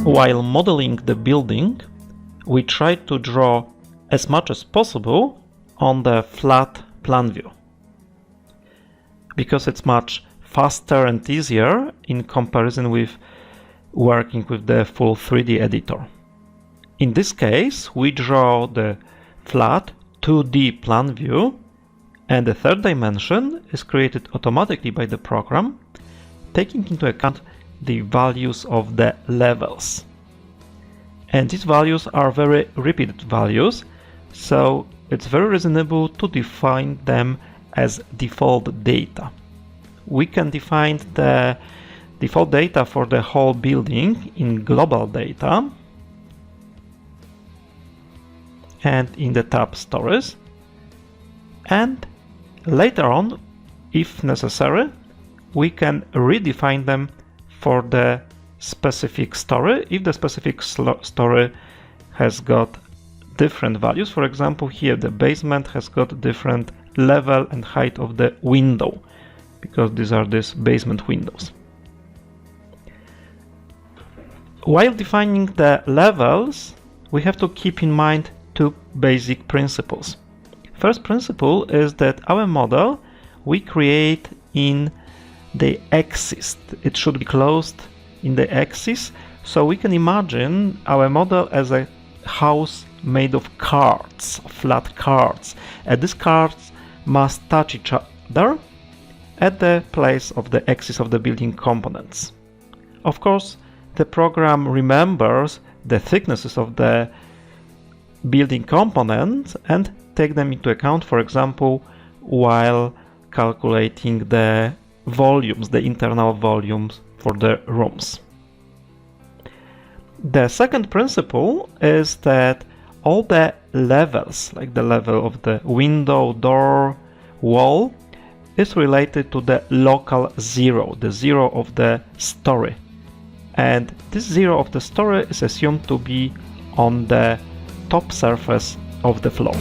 While modeling the building, we try to draw as much as possible on the flat plan view, because it's much faster and easier in comparison with working with the full 3D editor. In this case, we draw the flat 2D plan view, and the third dimension is created automatically by the program, taking into account the values of the levels. And these values are very repeated values, so it's very reasonable to define them as default data. We can define the default data for the whole building in global data and in the tab stories, and later on, if necessary, we can redefine them for the specific story if the specific story has got different values. For example, here the basement has got different level and height of the window, because these are these basement windows. While defining the levels, we have to keep in mind two basic principles. First principle is that our model we create in the axis. It should be closed in the axis, so we can imagine our model as a house made of cards, flat cards, and these cards must touch each other at the place of the axis of the building components. Of course, the program remembers the thicknesses of the building components and take them into account, for example, while calculating the volumes, the internal volumes for the rooms. The second principle is that all the levels, like the level of the window, door, wall, is related to the local zero, the zero of the story. And this zero of the story is assumed to be on the top surface of the floor.